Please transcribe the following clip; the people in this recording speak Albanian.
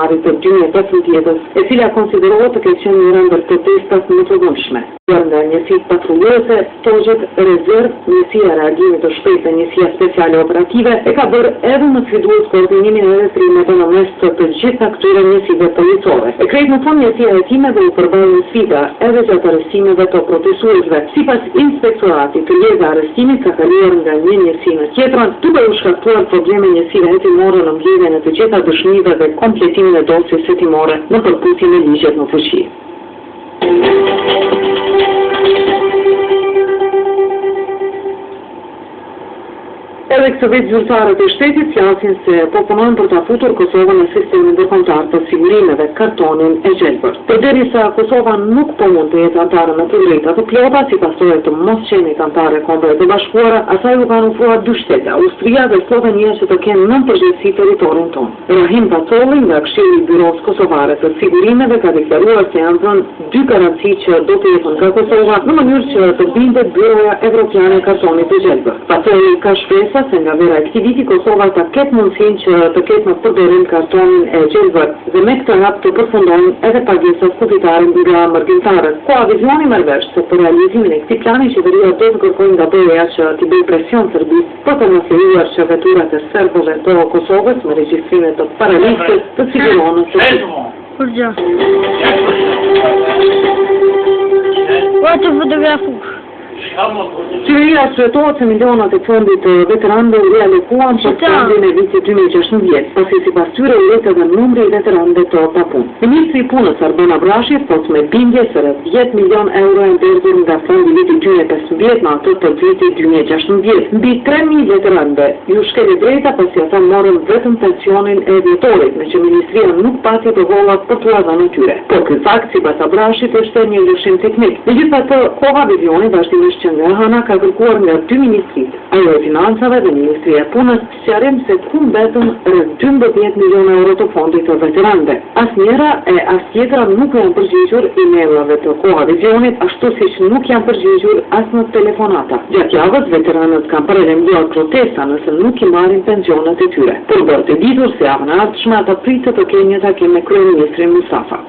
të 2015, e cila konsiderohet të ketë qenë njëra ndër protestat më të dëmshme. Nga njësitë patrullore, togjet rezerv, njësia reagimit të shpejtë, njësia speciale operative, e ka bërë edhe më sfidues koordinimin e veprimet në mes të gjitha këtyre njësive policore. E krejt në fund njësia e hetimeve u përballë në sfida edhe gjatë arrestimeve të protestuesve. Sipas inspektoratit, kërjesa e arrestimit ka kaluar nga një njësi në tjetrën, duke u shkaktuar probleme njësive hetimore në mbledhjen e të gjitha dëshmive dhe kompletimin e dosjes hetimore në përputhje me ligjet në fuqi. Edhe këtë vetë zyrtarët e shtetit flasin se po punojnë për ta futur Kosovën në sistemin ndërkombëtar të sigurimeve, kartonin e gjelbër. Përderisa Kosova nuk po mund të jetë antare në të drejta të plota, si pasojë të mos qenit antare Kombeve të Bashkuara, asaj u kanë ofruar dy shtete, Austria dhe Slovenia, që të kenë nën përgjegjësi territorin tonë. Rahim Pacolli nga Këshilli i Byros Kosovare të Sigurimeve ka deklaruar se janë dhënë dy garanci që do të jepen nga Kosova në mënyrë që të bindet Byroja Evropiane e Kartonit të Gjelbër. Pacolli ka shpresë se nga vera e këtij viti Kosova ta ketë mundësinë që të ketë në përdorim kartonin e gjelbër dhe me këtë hap të përfundojnë edhe pagesat kufitare nga mërgjimtarët. Koalizioni merr vesh se për realizimin e këtij plani qeveria do të kërkojë nga BE-ja që t'i bëjë presion Serbisë për të mos lejuar që veturat e serbëve të Kosovës me regjistrime të paralistës të sigurohen se Përgjë. Të fotografush. Qeveria shtretohet se milionat e fondit të veteranëve u realokuan për fondin e vitit 2016, pasi sipas tyre u rrit edhe numri i veteranëve të papunë. Ministri i Punës Arben Abrashi thot me bindje se rreth 10 milion euro e ndërzuar nga fondi i vitit 2015 në atë të vitit 2016. Mbi 3.000 veteranëve ju shkeli drejta pasi ata morën vetëm pensionin e vjetorit, me që ministria nuk pati të vollat për t'u dhënë tyre. Por ky fakt sipas Abrashit është një lëshim teknik. Megjithatë, koha vizioni vazhdimisht që nga Hana ka kërkuar nga dy ministrit, ajo e financave dhe ministria e punës, sqarim se ku mbetën rreth 12 milion euro të fondit të veteranëve. Asnjëra e as tjetra nuk janë përgjigjur emailave të kohavizionit, ashtu siç nuk janë përgjigjur as në telefonata. Gjatë javës veteranët kanë paralajmëruar protesta nëse nuk i marrin pensionet e tyre. Por bëhet e ditur se javën e ardhshme ata pritet të kenë një takim me kryeministrin Mustafa.